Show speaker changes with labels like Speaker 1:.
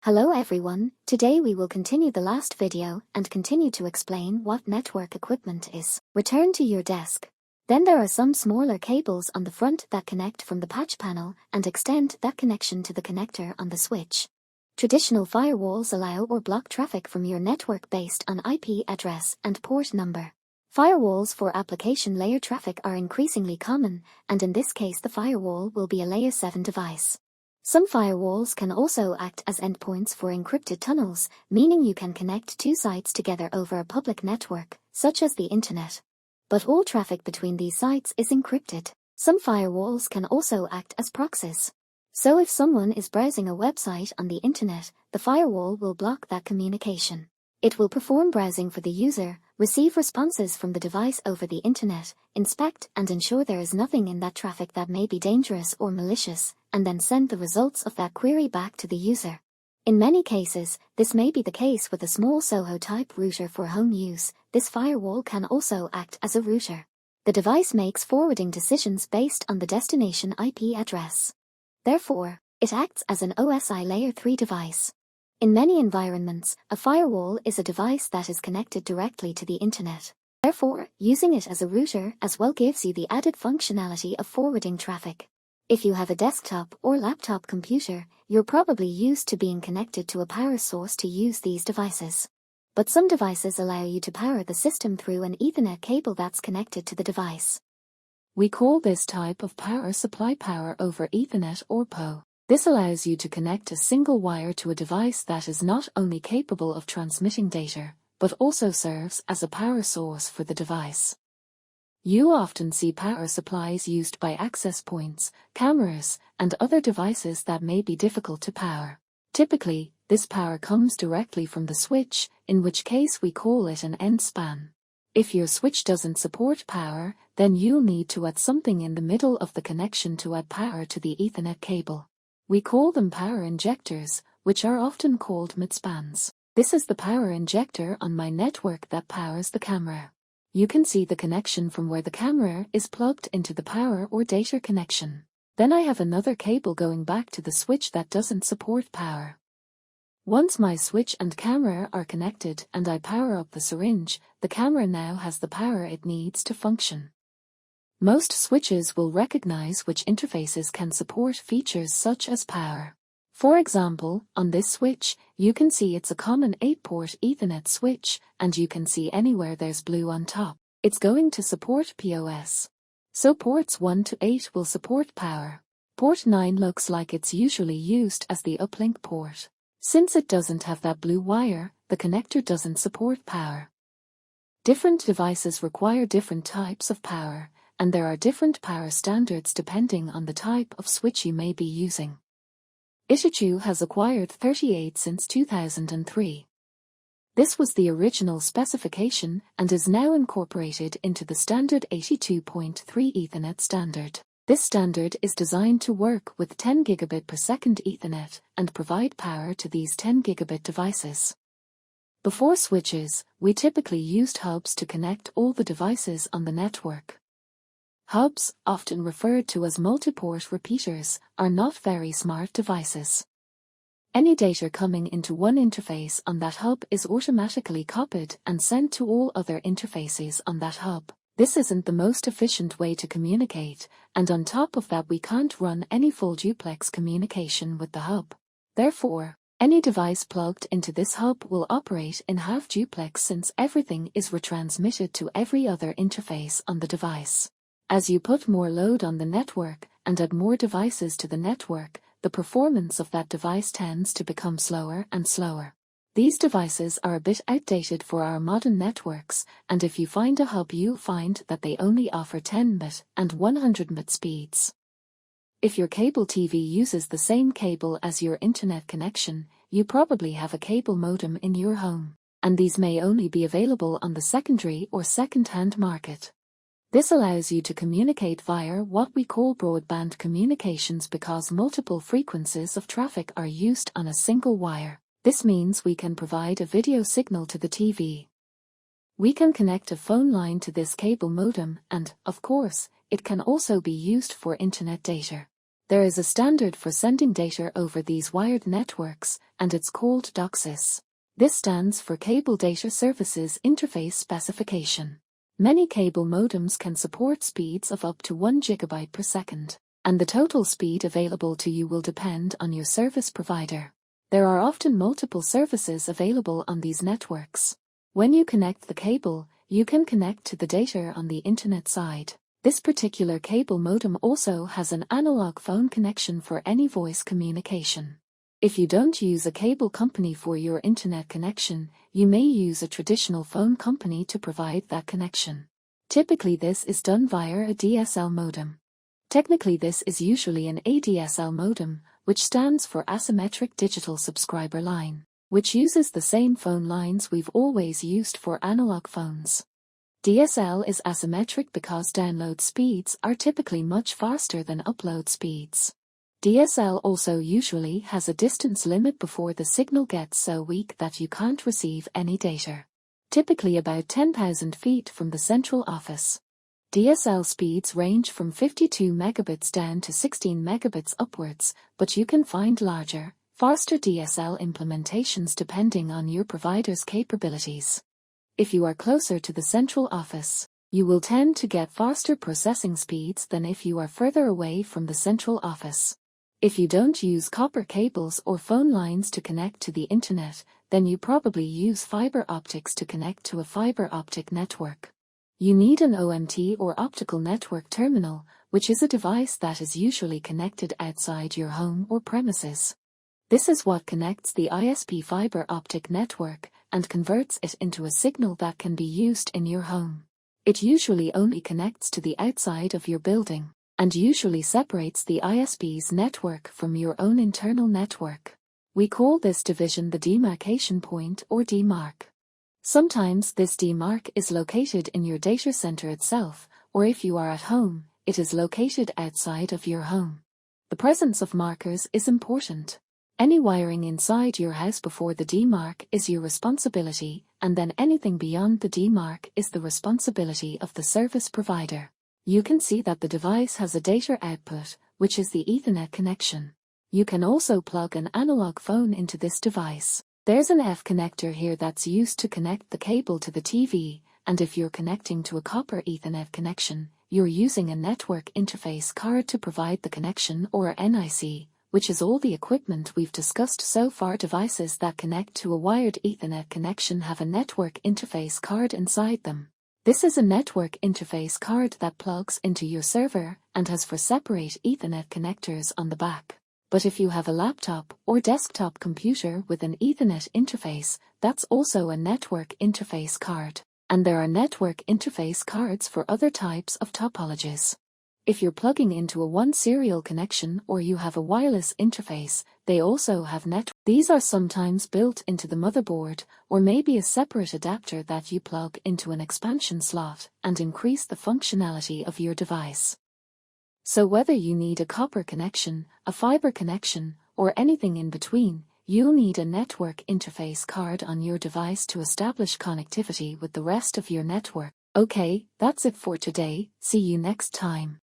Speaker 1: Hello everyone, today we will continue the last video and continue to explain what network equipment is. Return to your desk. Then there are some smaller cables on the front that connect from the patch panel and extend that connection to the connector on the switch. Traditional firewalls allow or block traffic from your network based on IP address and port number. Firewalls for application layer traffic are increasingly common, and in this case the firewall will be a layer 7 device. Some firewalls can also act as endpoints for encrypted tunnels, meaning you can connect two sites together over a public network, such as the internet. But all traffic between these sites is encrypted. Some firewalls can also act as proxies. So if someone is browsing a website on the internet, the firewall will block that communication. It will perform browsing for the user, receive responses from the device over the internet, inspect and ensure there is nothing in that traffic that may be dangerous or malicious, and then send the results of that query back to the user. In many cases, this may be the case with a small SOHO-type router for home use. This firewall can also act as a router. The device makes forwarding decisions based on the destination IP address. Therefore, it acts as an OSI Layer 3 device. In many environments, a firewall is a device that is connected directly to the internet. Therefore, using it as a router as well gives you the added functionality of forwarding traffic. If you have a desktop or laptop computer, you're probably used to being connected to a power source to use these devices. But some devices allow you to power the system through an Ethernet cable that's connected to the device.
Speaker 2: We call this type of power supply power over Ethernet or PoE. This allows you to connect a single wire to a device that is not only capable of transmitting data, but also serves as a power source for the device. You often see power supplies used by access points, cameras, and other devices that may be difficult to power. Typically, this power comes directly from the switch, in which case we call it an end span. If your switch doesn't support power, then you'll need to add something in the middle of the connection to add power to the Ethernet cable. We call them power injectors, which are often called midspans. This is the power injector on my network that powers the camera. You can see the connection from where the camera is plugged into the power or data connection. Then I have another cable going back to the switch that doesn't support power. Once my switch and camera are connected and I power up the syringe, the camera now has the power it needs to function. Most switches will recognize which interfaces can support features such as power. For example, on this switch, you can see it's a common 8-port Ethernet switch, and you can see anywhere there's blue on top, it's going to support POS. So ports 1 to 8 will support power. Port 9 looks like it's usually used as the uplink port. Since it doesn't have that blue wire, the connector doesn't support power. Different devices require different types of power, and there are different power standards depending on the type of switch you may be using. Itochu has acquired 38 since 2003. This was the original specification and is now incorporated into the standard 82.3 Ethernet standard. This standard is designed to work with 10 gigabit per second Ethernet and provide power to these 10 gigabit devices. Before switches, we typically used hubs to connect all the devices on the network. Hubs, often referred to as multiport repeaters, are not very smart devices. Any data coming into one interface on that hub is automatically copied and sent to all other interfaces on that hub. This isn't the most efficient way to communicate, and on top of that we can't run any full duplex communication with the hub. Therefore, any device plugged into this hub will operate in half duplex since everything is retransmitted to every other interface on the device. As you put more load on the network and add more devices to the network, the performance of that device tends to become slower and slower. These devices are a bit outdated for our modern networks, and if you find a hub you'll find that they only offer 10 Mbit and 100 Mbit speeds. If your cable TV uses the same cable as your internet connection, you probably have a cable modem in your home, and these may only be available on the secondary or second-hand market. This allows you to communicate via what we call broadband communications because multiple frequencies of traffic are used on a single wire. This means we can provide a video signal to the TV. We can connect a phone line to this cable modem and, of course, it can also be used for internet data. There is a standard for sending data over these wired networks, and it's called DOCSIS. This stands for Cable Data Services Interface Specification. Many cable modems can support speeds of up to 1 GB per second, and the total speed available to you will depend on your service provider. There are often multiple services available on these networks. When you connect the cable, you can connect to the data on the internet side. This particular cable modem also has an analog phone connection for any voice communication. If you don't use a cable company for your internet connection, you may use a traditional phone company to provide that connection. Typically this is done via a DSL modem. Technically this is usually an ADSL modem, which stands for Asymmetric Digital Subscriber Line, which uses the same phone lines we've always used for analog phones. DSL is asymmetric because download speeds are typically much faster than upload speeds. DSL also usually has a distance limit before the signal gets so weak that you can't receive any data. Typically about 10,000 feet from the central office. DSL speeds range from 52 megabits down to 16 megabits upwards, but you can find larger, faster DSL implementations depending on your provider's capabilities. If you are closer to the central office, you will tend to get faster processing speeds than if you are further away from the central office. If you don't use copper cables or phone lines to connect to the internet, then you probably use fiber optics to connect to a fiber optic network. You need an OMT or optical network terminal, which is a device that is usually connected outside your home or premises. This is what connects the ISP fiber optic network and converts it into a signal that can be used in your home. It usually only connects to the outside of your building, and usually separates the ISP's network from your own internal network. We call this division the demarcation point or demarc. Sometimes this demarc is located in your data center itself, or if you are at home, it is located outside of your home. The presence of markers is important. Any wiring inside your house before the demarc is your responsibility, and then anything beyond the demarc is the responsibility of the service provider. You can see that the device has a data output, which is the Ethernet connection. You can also plug an analog phone into this device. There's an F connector here that's used to connect the cable to the TV, and if you're connecting to a copper Ethernet connection, you're using a network interface card to provide the connection or NIC, which is all the equipment we've discussed so far. Devices that connect to a wired Ethernet connection have a network interface card inside them. This is a network interface card that plugs into your server and has 4 separate Ethernet connectors on the back. But if you have a laptop or desktop computer with an Ethernet interface, that's also a network interface card. And there are network interface cards for other types of topologies. If you're plugging into a one serial connection or you have a wireless interface, they also have network. These are sometimes built into the motherboard, or maybe a separate adapter that you plug into an expansion slot and increase the functionality of your device. So whether you need a copper connection, a fiber connection, or anything in between, you'll need a network interface card on your device to establish connectivity with the rest of your network. Okay, that's it for today. See you next time.